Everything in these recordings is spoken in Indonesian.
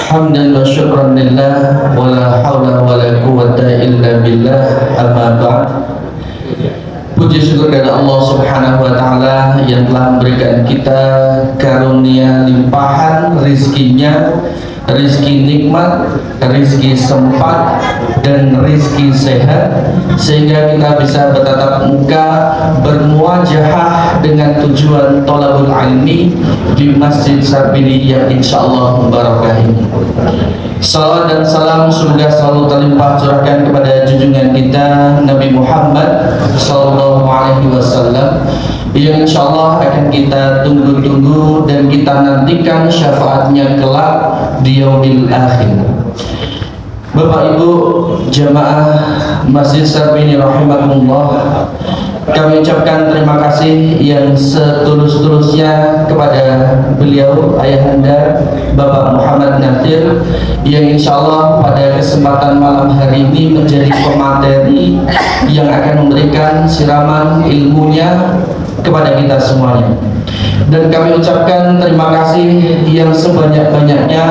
Hamdan wa syukran lillah wa la hawla wa la quwwata illa billah, amma ba'd. Puji syukur kepada Allah Subhanahu wa taala yang telah memberikan kita karunia limpahan rizkinya, rizki nikmat, rizki sempat, dan rizki sehat, sehingga kita bisa bertatap muka, bermuajahah dengan tujuan thalabul ilmi di Masjid Sarbini yang insyaallah barakah ini. Salawat dan salam semoga selalu terlimpah curahkan kepada junjungan kita Nabi Muhammad sallallahu alaihi wasallam yang insyaallah akan kita tunggu-tunggu dan kita nantikan syafaatnya kelak di yaumil akhir. Bapak Ibu jamaah Masjid Sarbini rahimakumullah, kami ucapkan terima kasih yang setulus-tulusnya kepada beliau ayahanda Bapak Muhammad Nathir yang insyaallah pada kesempatan malam hari ini menjadi pemateri yang akan memberikan siraman ilmunya kepada kita semuanya. Dan kami ucapkan terima kasih yang sebanyak-banyaknya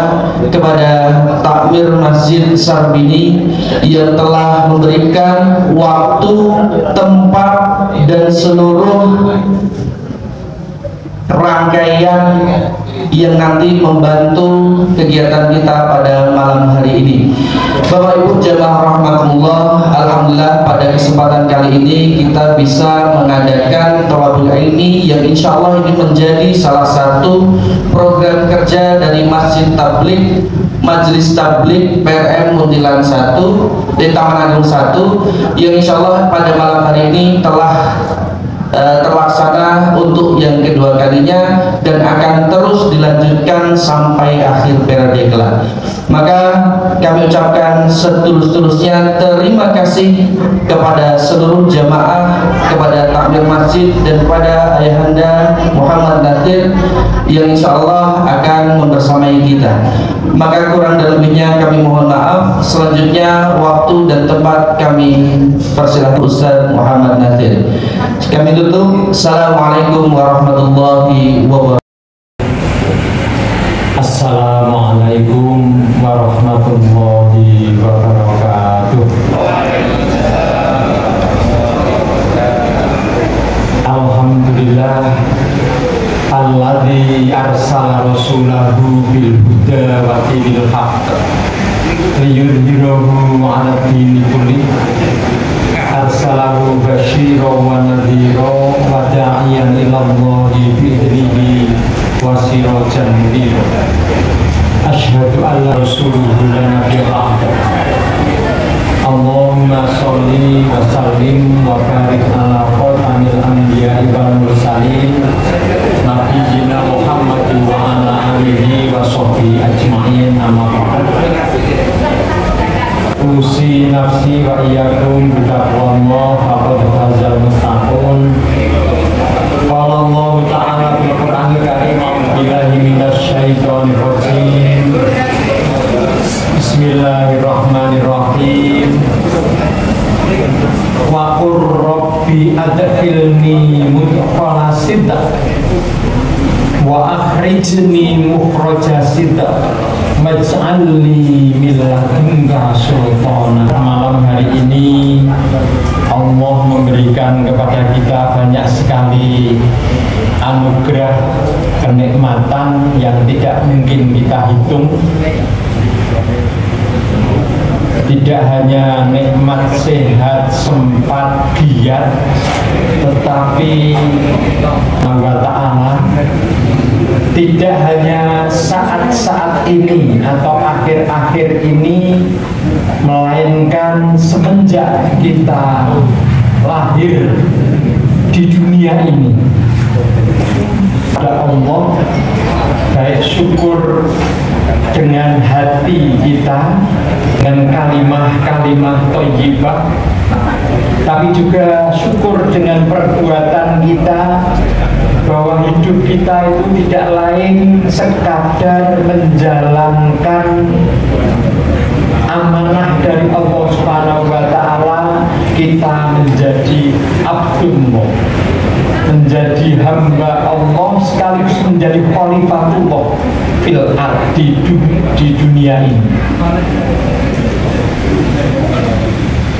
kepada takmir Masjid Sarbini yang telah memberikan waktu, tempat, dan seluruh rangkaian yang nanti membantu kegiatan kita pada malam hari ini. Bapak Ibu jamaah rahmatullah, alhamdulillah pada kesempatan kali ini kita bisa mengadakan thalabul ilmi yang insya Allah ini menjadi salah satu program kerja dari Masjid Tabligh Majelis Tabligh PRM Muntilan 1 di Taman Agung 1 yang insya Allah pada malam hari ini telah terlaksana untuk yang kedua kalinya dan akan terus dilanjutkan sampai akhir periode kelak. Maka kami ucapkan setulus-tulusnya terima kasih kepada seluruh jamaah, kepada takmir masjid dan kepada ayahanda Muhammad Nathir yang insya Allah akan membersamai kita. Maka kurang dan lebihnya kami mohon maaf. Selanjutnya waktu dan tempat kami persilahkan Ustaz Muhammad Nathir. Kami tutup. Assalamualaikum warahmatullahi wabarakatuh. Assalamualaikum warahmatullahi wabarakatuh. Alhamdulillah alladzi arsala rasulahu bil huda wa dinil haqq liyudhhirahu 'ala dini kulli. Arsalahu basyiran wa nadhiran wa da'iyan ila Allahi bi'idhnihi wa sirajan munira. Asyhadu an la rasulullah nabiyya ba'da. Allahumma sholli wa sallim wa barik ala khatamil anbiya'i wal mursalin nabiyyina Muhammadin wa ala alihi wa sahbihi ajma'in, amma ba'd. Usi nafsi wa iyyakum bitaqwallah faqad fazal muttaqun. Qala Allah ta'ala fil Qur'anil karim, billahi minasyaitonir rajim. Bismillahirrahmanirrahim. Wa qur rabbi adkhilni mudkhala sidq wa akhrijni mukhraja sidq maj'alni min ladunka sultanan. Malam hari ini Allah memberikan kepada kita banyak sekali anugerah kenikmatan yang tidak mungkin kita hitung. Tidak hanya nikmat sehat, sempat, giat, tetapi Allah Ta'ala tidak hanya saat-saat ini atau akhir-akhir ini, melainkan semenjak kita lahir di dunia ini. Pada Allah, baik syukur dengan hati kita, dengan kalimah-kalimah thayyibah, tapi juga syukur dengan perbuatan kita, bahwa hidup kita itu tidak lain sekadar menjalankan amanah dari Allah Subhanahu wa Ta'ala. Kita menjadi abdullah, menjadi hamba Allah sekaligus menjadi khalifatullah fil ardi, di dunia ini.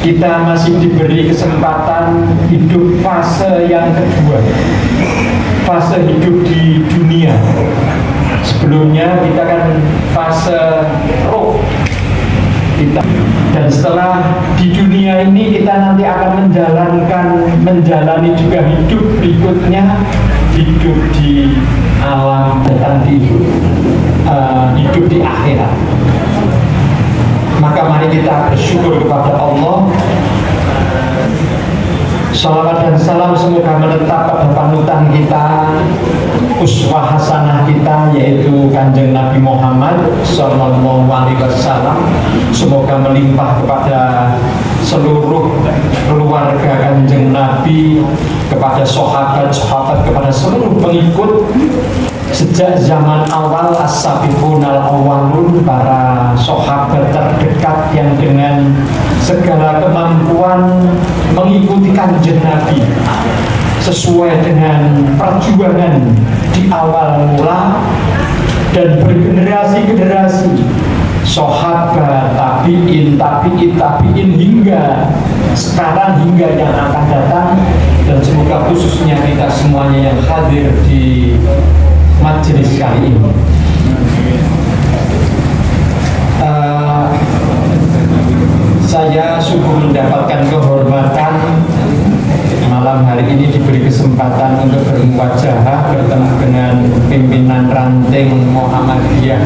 Kita masih diberi kesempatan hidup fase yang kedua, fase hidup di dunia. Sebelumnya kita kan fase roh kita, dan setelah di dunia ini kita nanti akan menjalani juga hidup berikutnya, hidup di alam datang, hidup di akhirat. Maka mari kita bersyukur kepada Allah. Salawat dan salam semoga menetap pada panutan kita, uswah hasanah kita, yaitu Kanjeng Nabi Muhammad Sallallahu Alaihi Wasallam. Semoga melimpah kepada seluruh keluarga Kanjeng Nabi, kepada sahabat-sahabat, kepada seluruh pengikut sejak zaman awal, as-sabiqun al-awwalun, para sahabat terdekat yang dengan segala kemampuan mengikuti Kanjeng Nabi sesuai dengan perjuangan di awal mula dan bergenerasi-generasi, sahabat, tabi'in hingga sekarang, hingga yang akan datang. Dan semoga khususnya kita semuanya yang hadir di majelis kali ini, saya syukur mendapatkan kehormatan malam hari ini diberi kesempatan untuk bermuwajahah bertemu dengan pimpinan ranting Muhammadiyah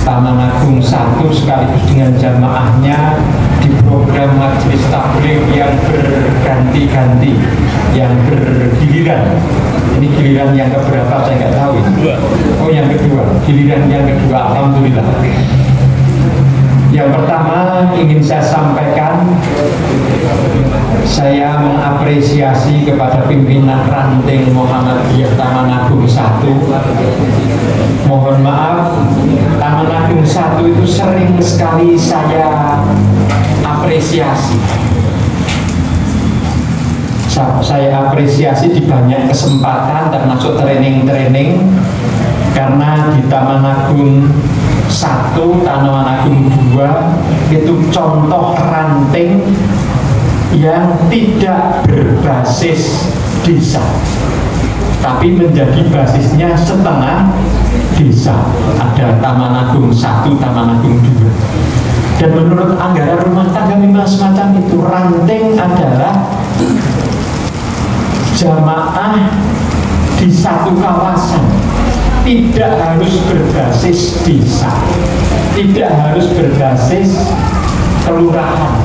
Taman Agung 1 sekaligus dengan jamaahnya di program majelis tabligh yang berganti-ganti, yang bergiliran. Ini giliran yang keberapa saya nggak tahu ini. Oh, yang kedua, giliran yang kedua, alhamdulillah. Yang pertama ingin saya sampaikan, saya mengapresiasi kepada pimpinan ranting Muhammadiyah Taman Agung 1. Mohon maaf, Taman Agung 1 itu sering sekali saya apresiasi. Saya apresiasi di banyak kesempatan, termasuk training-training, karena di Taman Agung 1, Taman Agung 2 itu contoh ranting yang tidak berbasis desa, tapi menjadi basisnya setengah desa. Ada Taman Agung 1, Taman Agung 2. Dan menurut anggaran rumah tangga memang semacam itu. Ranting adalah jamaah di satu kawasan, tidak harus berbasis desa, tidak harus berbasis kelurahan.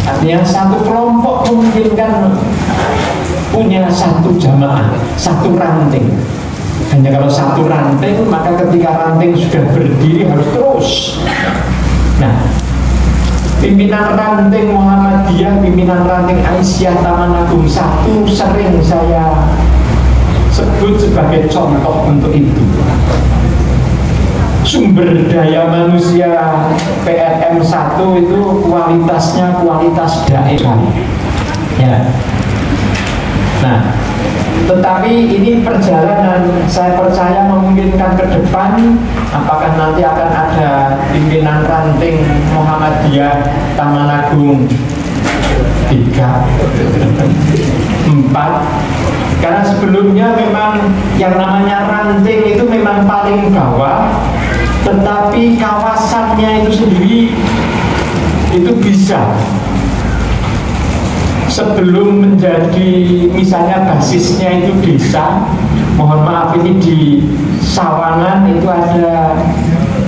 Artinya satu kelompok memungkinkan punya satu jamaah, satu ranting. Hanya kalau satu ranting, maka ketika ranting sudah berdiri harus terus. Nah, pimpinan ranting Muhammadiyah, pimpinan ranting Aisyah Taman Agung 1 sering saya sebut sebagai contoh untuk itu. Sumber daya manusia PRM 1 itu kualitasnya kualitas daerah. Ya. Nah, tetapi ini perjalanan, saya percaya memungkinkan ke depan. Apakah nanti akan ada pimpinan ranting Muhammadiyah Taman Agung 3, 4? Karena sebelumnya memang yang namanya ranting itu memang paling bawah, tetapi kawasannya itu sendiri itu bisa. Sebelum menjadi, misalnya basisnya itu desa, mohon maaf ini di Sawangan itu ada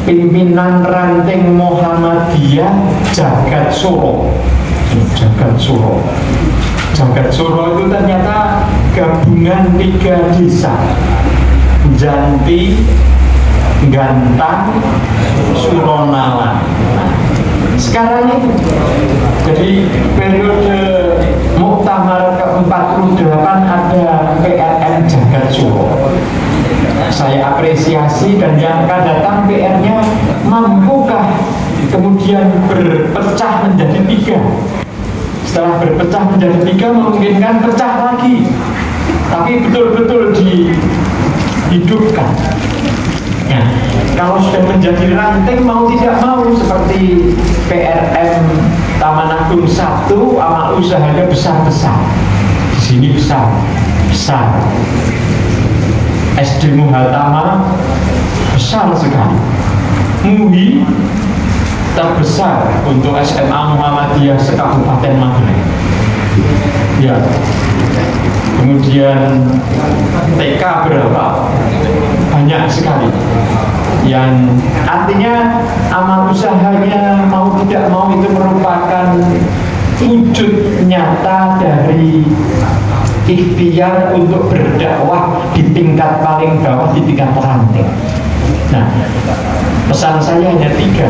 pimpinan ranting Muhammadiyah Jagat Suro. Jagat Suro. Jagat Suro itu ternyata gabungan 3 desa, Janti, Gantang, Suronalan. Sekarang itu, jadi periode Muktamar ke-48 ada PRM Jagat Suro. Saya apresiasi, dan yang akan datang PR-nya mampukah kemudian berpecah menjadi 3. Setelah berpecah menjadi 3 memungkinkan pecah lagi. tapi betul-betul dihidupkan. Nah, kalau sudah menjadi ranting mau tidak mau seperti PRM Taman Agung 1, amal usahanya besar-besar. Di sini besar. SD Muhatama besar sekali. MUI terbesar untuk SMA Muhammadiyah sekabupaten Magelang. Ya. Kemudian TK berapa? Banyak sekali. Yang artinya amal usahanya mau tidak mau itu merupakan wujud nyata dari ikhtiar untuk berdakwah di tingkat paling bawah, di tingkat ranting. Nah, pesan saya hanya 3.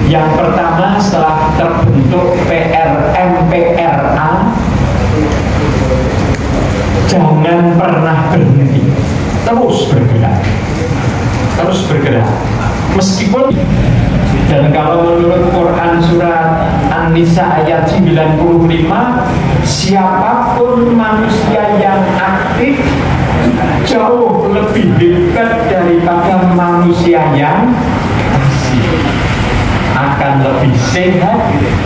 Yang pertama, setelah terbentuk PRA, jangan pernah berhenti, terus bergerak meskipun, dan kalau menurut Quran surat An-Nisa ayat 95, siapapun manusia yang aktif jauh lebih hebat daripada manusia yang pasif, akan lebih sehat.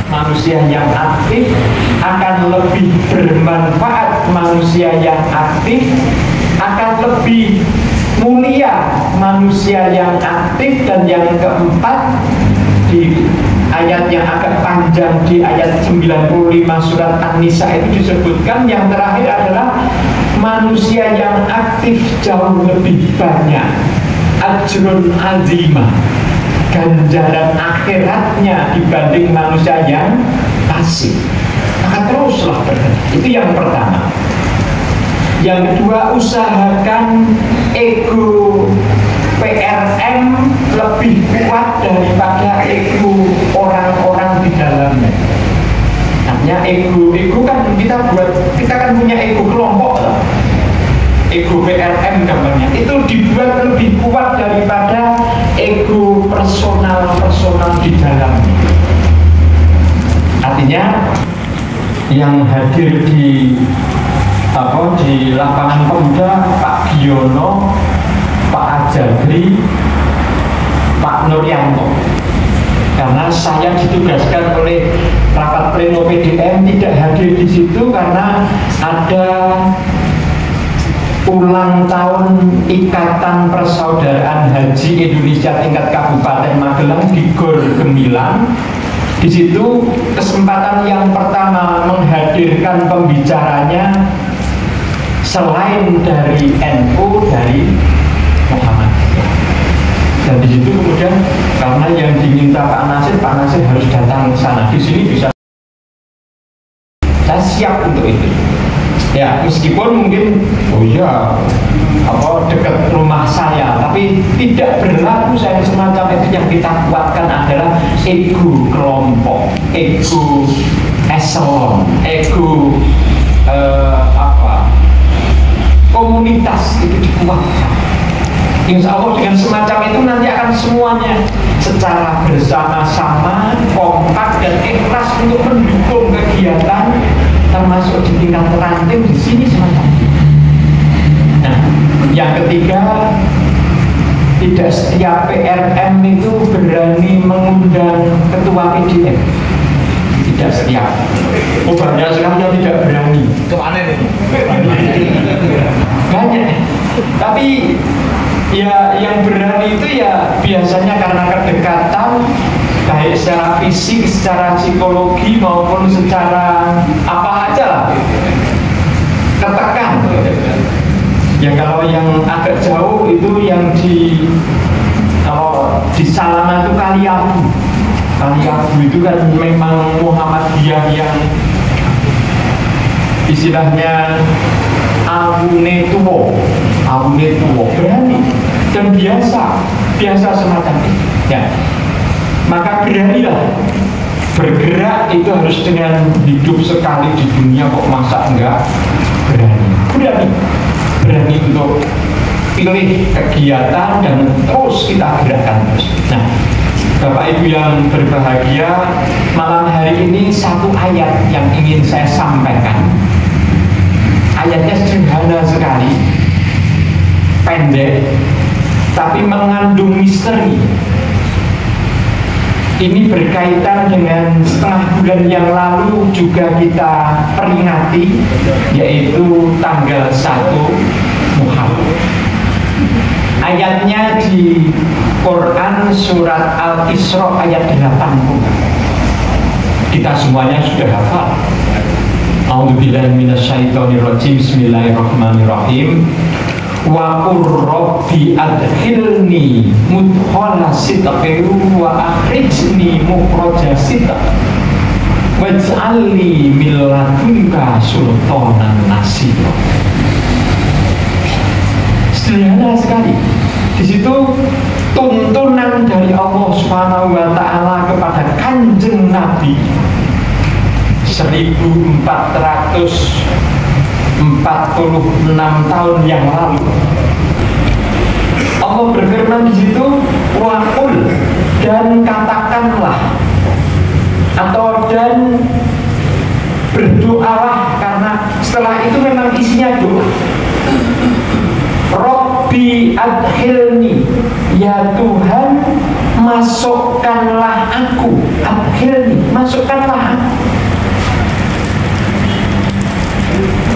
Manusia yang aktif akan lebih bermanfaat. Manusia yang aktif akan lebih mulia. Manusia yang aktif. Dan yang keempat, di ayat yang agak panjang di ayat 95 surat An-Nisa itu disebutkan, yang terakhir adalah manusia yang aktif jauh lebih banyak ajrun azimah, ganjaran akhiratnya dibanding manusia yang pasif. Maka teruslah bergerak. Itu yang pertama. Yang kedua, usahakan ego PRM lebih kuat daripada ego orang-orang di dalamnya. Artinya ego kan kita kan punya ego kelompok lah. Ego PRM gambarnya itu dibuat lebih kuat daripada ego personal di dalamnya. Artinya yang hadir di lapangan pemuda, Pak Giono, Pak Ajagri, Pak Nuryanto. Karena saya ditugaskan oleh rapat pleno PDM tidak hadir di situ karena ada ulang tahun Ikatan Persaudaraan Haji Indonesia tingkat Kabupaten Magelang di Gor Gemilang. Di situ kesempatan yang pertama menghadirkan pembicaranya selain dari NU, dari Muhammadiyah. Dan di situ kemudian karena yang diminta Pak Nasir harus datang ke sana. Di sini bisa, saya siap untuk itu. Ya, meskipun mungkin dekat rumah saya, tapi tidak berlaku saya semacam itu. Yang kita kuatkan adalah ego kelompok, ego eselon, ego komunitas itu dikuatkan. Insya Allah dengan semacam itu nanti akan semuanya secara bersama-sama kompak dan ikhlas untuk mendukung kegiatan, termasuk di tingkat ranting di sini semacam. Nah, yang ketiga, tidak setiap PRM itu berani mengundang ketua PDM. Tidak setiap. Banyak sekali yang tidak berani. Kemana nih? Banyak. Tapi ya yang berani itu ya biasanya karena kedekatan, baik secara fisik, secara psikologi maupun secara apa aja lah, ketekan. Ya kalau yang agak jauh itu yang di Salaman itu Kaliabu itu kan memang Muhammadiyah yang istilahnya awune tuwo, berani dan biasa semacam itu. Ya, maka beranilah bergerak. Itu harus dengan hidup sekali di dunia, kok masa enggak berani untuk pilih kegiatan dan terus kita gerakkan terus. Nah, Bapak Ibu yang berbahagia, malam hari ini satu ayat yang ingin saya sampaikan. Ayatnya sederhana sekali, pendek, tapi mengandung misteri. Ini berkaitan dengan setengah bulan yang lalu juga kita peringati, yaitu tanggal 1 Muharram. Ayatnya di Quran surat Al-Isra ayat 80. Kita semuanya sudah hafal. A'udzubillahi minasyaitonirrajim. Bismillahirrahmanirrahim. Wa qur rabbi adkhilni mudkhala sidqin wa akhrijni mukhraja sidq waj'alni min ladunka sultanan nasira. Sederhana sekali. Di situ tuntunan dari Allah Subhanahu wa taala kepada Kanjeng Nabi 1446 tahun yang lalu. Allah berfirman di situ, waqul, dan katakanlah, atau dan berdoalah, karena setelah itu memang isinya doa. Rabbi adkhilni, ya Tuhan masukkanlah aku. Adkhilni, masukkanlah aku.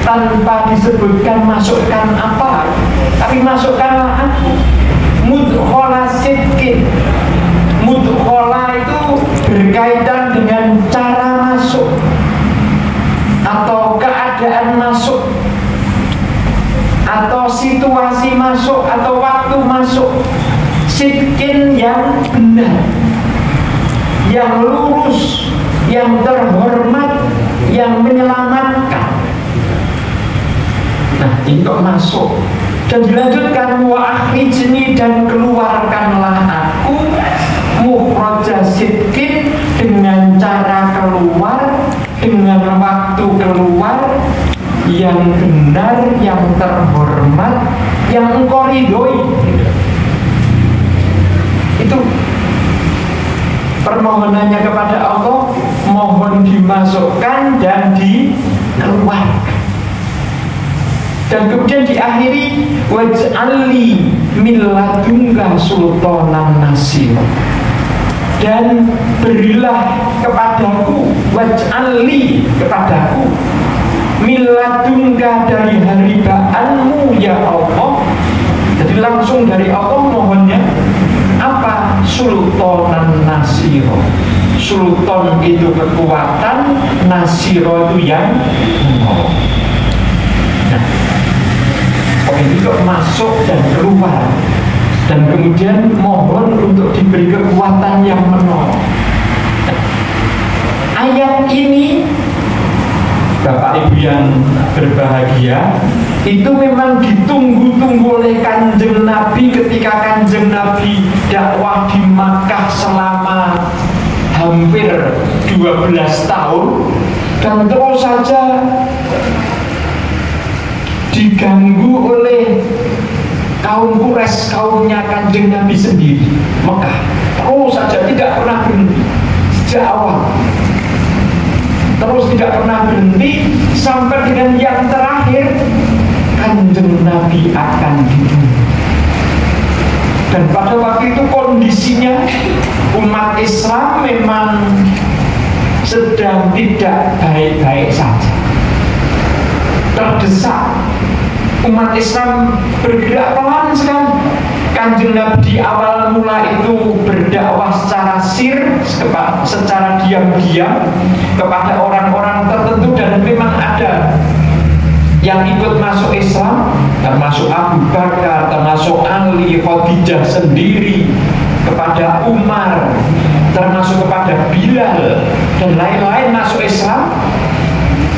Tanpa disebutkan masukkan apa, tapi masukkanlah aku. Mudkhala sidqin. Mudkhala itu berkaitan dengan cara masuk atau keadaan masuk atau situasi masuk atau waktu masuk. Sidqin yang benar, yang lurus, yang terhormat, yang menyelamatkan. Nah, ini kok masuk. Dan dilanjutkan, wa akhrijni, dan keluarkanlah aku mukhraja sidqin, dengan cara keluar, dengan waktu keluar yang benar, yang terhormat, yang engkau ridhoi. Itu permohonannya kepada Allah, mohon dimasukkan dan dikeluarkan. Dan kemudian diakhiri, waj'alni min ladunka sultanan nasir, dan berilah kepadaku, waj'alni, kepadaku, min ladunka, dari haribaanmu ya Allah. Jadi langsung dari Allah mohonnya apa? Sultanan nasiro. Sultan itu kekuatan, nasiro itu yang menolong. Nah, ini kok masuk dan keluar, dan kemudian mohon untuk diberi kekuatan yang menolong. Ayat ini, Bapak Ibu yang berbahagia, itu memang ditunggu-tunggu oleh Kanjeng Nabi ketika Kanjeng Nabi dakwah di Makkah selama hampir 12 tahun, dan terus saja diganggu oleh kaum Quraisy, kaumnya Kanjeng Nabi sendiri, Mekah. Terus saja tidak pernah berhenti sejak awal, terus tidak pernah berhenti sampai dengan yang terakhir, Kanjeng Nabi akan dibunuh. Dan pada waktu itu kondisinya umat Islam memang sedang tidak baik-baik saja, terdesak. Umat Islam bergerak pelan sekali. Kanjeng Nabi di awal mula itu berdakwah secara secara diam-diam kepada orang-orang tertentu, dan memang ada yang ikut masuk Islam, termasuk Abu Bakar, termasuk Ali, Khadijah sendiri, kepada Umar, termasuk kepada Bilal, dan lain-lain masuk Islam.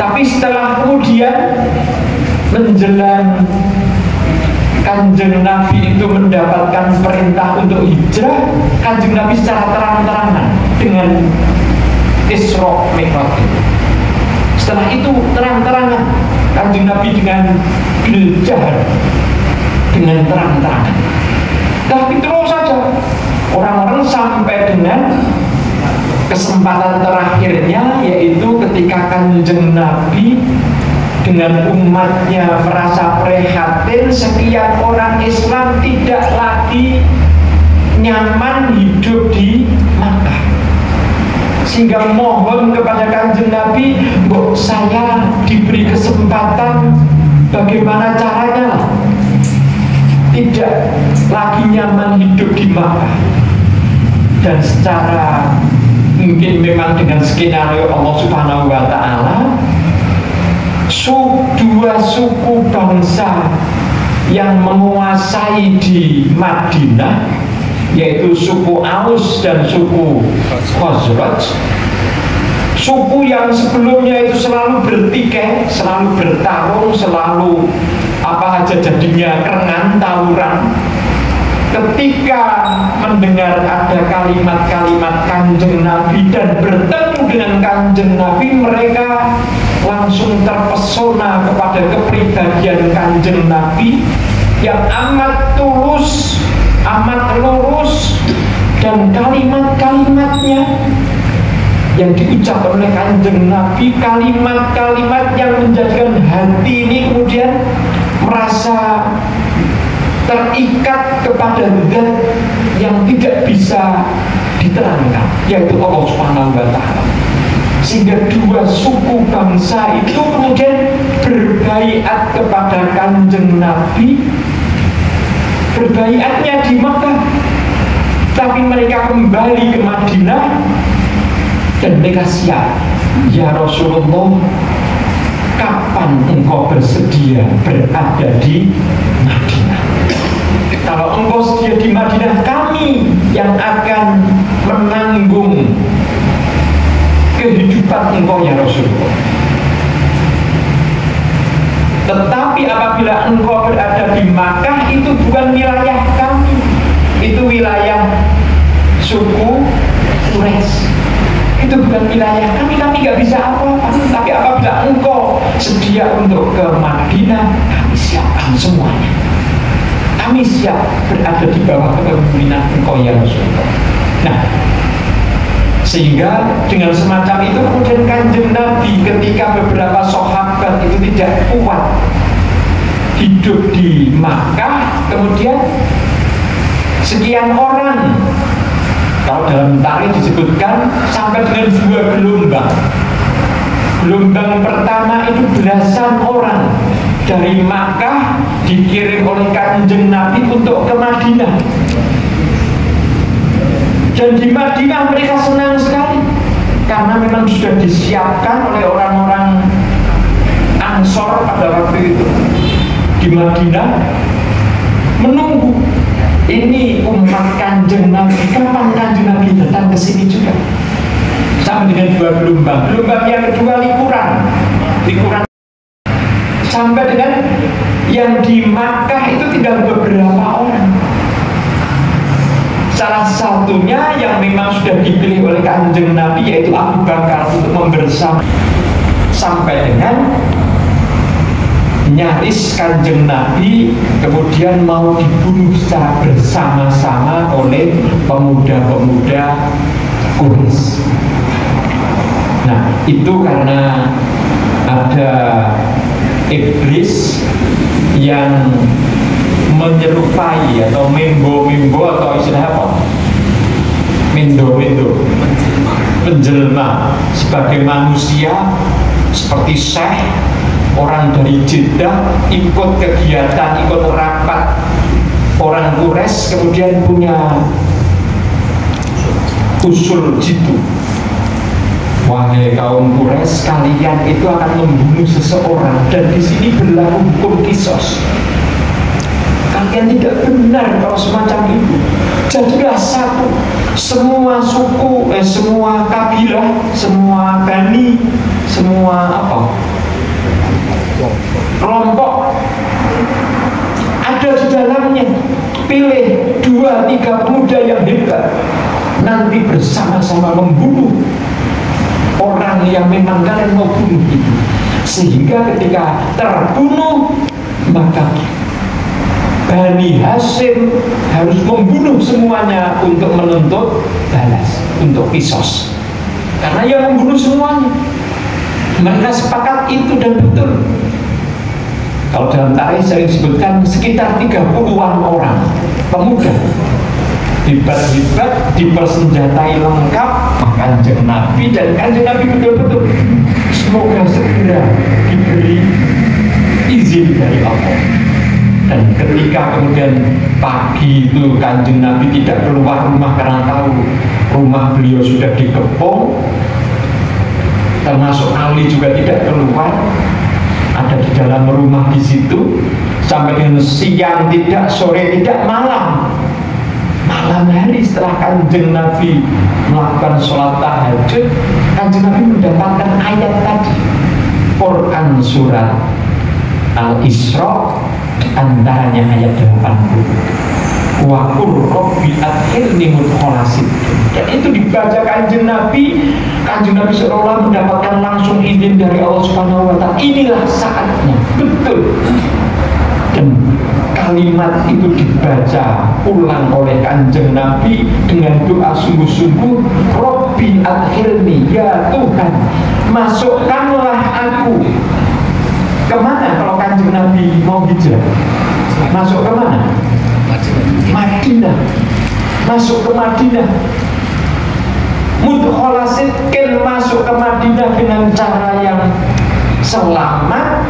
Tapi setelah kemudian menjelang Kanjeng Nabi itu mendapatkan perintah untuk hijrah, Kanjeng Nabi secara terang-terangan dengan Isra Mi'raj. Setelah itu terang-terangan Kanjeng Nabi dengan bil-jahr, dengan terang-terangan. Tapi terus saja orang-orang sampai dengan kesempatan terakhirnya, yaitu ketika Kanjeng Nabi dengan umatnya merasa prihatin sekian orang Islam tidak lagi nyaman hidup di Makkah, sehingga mohon kepada Kanjeng Nabi, "Mbok saya diberi kesempatan, bagaimana caranya tidak lagi nyaman hidup di Makkah." Dan secara mungkin memang dengan skenario Allah Subhanahu wa Ta'ala, dua suku bangsa yang menguasai di Madinah, yaitu suku Aus dan suku Khazraj, suku yang sebelumnya itu selalu bertikai, selalu bertarung, selalu apa aja jadinya kerengan, tawuran. Ketika mendengar ada kalimat-kalimat Kanjeng Nabi dan bertemu dengan Kanjeng Nabi, mereka langsung terpesona kepada kepribadian Kanjeng Nabi yang amat tulus, amat lurus, dan kalimat-kalimatnya yang diucapkan oleh Kanjeng Nabi, kalimat-kalimat yang menjadikan hati ini kemudian merasa terikat kepada zat yang tidak bisa diterangkan, yaitu Allah Subhanahu wa Ta'ala. Sehingga dua suku bangsa itu kemudian berbaiat kepada Kanjeng Nabi. Berbaiatnya di Makkah, tapi mereka kembali ke Madinah dan mereka siap. "Ya Rasulullah, kapan engkau bersedia berada di Madinah? Kalau engkau sedia di Madinah, kami yang akan menanggung kehidupan engkau, ya Rasulullah. Tetapi apabila engkau berada di Makkah, itu bukan wilayah kami, itu wilayah suku Quraisy. Itu bukan wilayah kami nggak bisa apa-apa. Tapi apabila engkau sedia untuk ke Madinah, kami siapkan semuanya. Kami siap berada di bawah kepemimpinan engkau, ya Rasulullah." Nah, sehingga dengan semacam itu kemudian Kanjeng Nabi ketika beberapa sahabat itu tidak kuat hidup di Makkah, kemudian sekian orang, kalau dalam tarikh disebutkan sampai dengan 2 gelombang. Gelombang pertama itu belasan orang dari Makkah dikirim oleh Kanjeng Nabi untuk ke Madinah. Dan di Madinah mereka senang sekali karena memang sudah disiapkan oleh orang-orang Ansor pada waktu itu di Madinah, menunggu ini umat Kanjeng Nabi, kapan Kanjeng Nabi datang ke sini juga. Sampai dengan 2 gelombang. Gelombang yang kedua likuran sampai dengan yang di Makkah itu tinggal beberapa orang. Salah satunya yang memang sudah dipilih oleh Kanjeng Nabi, yaitu Abu Bakar, untuk membersama, sampai dengan nyaris Kanjeng Nabi kemudian mau dibunuh secara bersama-sama oleh pemuda-pemuda Quraisy. Nah, itu karena ada iblis yang menyerupai atau membo atau istilah apa? Mendo penjelma sebagai manusia, seperti syekh, orang dari Jeddah, ikut kegiatan, ikut rapat orang Quraisy, kemudian punya usul jitu. Wahai kaum Quraisy, kalian itu akan membunuh seseorang, dan di sini berlaku hukum kisos. Kalian tidak benar kalau semacam itu. Jadilah satu, semua suku, semua kabilah, semua bani, semua kelompok ada di dalamnya. Pilih 2-3 pemuda yang hebat, nanti bersama-sama membunuh orang yang memang kalian mau bunuh itu. Sehingga ketika terbunuh, maka Bani Hashim harus membunuh semuanya untuk menuntut balas, untuk kisos. Karena yang membunuh semuanya, Mereka sepakat itu dan betul. Kalau dalam tarikh sering disebutkan sekitar 30-an orang pemuda hebat-hebat, dipersenjatai lengkap Kanjeng Nabi, dan Kanjeng Nabi betul-betul semoga segera diberi izin dari Allah. Dan ketika kemudian pagi itu Kanjeng Nabi tidak keluar rumah karena tahu rumah beliau sudah dikepung, termasuk Ali juga tidak keluar, ada di dalam rumah di situ sampai dengan siang tidak, sore tidak, malam hari setelah Kanjeng Nabi melakukan sholat tahajud, Kanjeng Nabi mendapatkan ayat tadi, Quran surat Al-Isra, antaranya ayat 80, wa qur rabbi adkhilni mudkhala sidqin. Dan itu dibaca Kanjeng Nabi seolah mendapatkan langsung izin dari Allah Subhanahu wa Ta'ala. Inilah saatnya, betul. Dan kalimat itu dibaca ulang oleh Kanjeng Nabi dengan doa sungguh-sungguh, Rabbi adkhilni, ya Tuhan masukkanlah aku. Kemana kalau Kanjeng Nabi mau hijrah? Masuk ke mana? Madinah. Masuk ke Madinah. Mudkhala sidqin, masuk ke Madinah dengan cara yang selamat,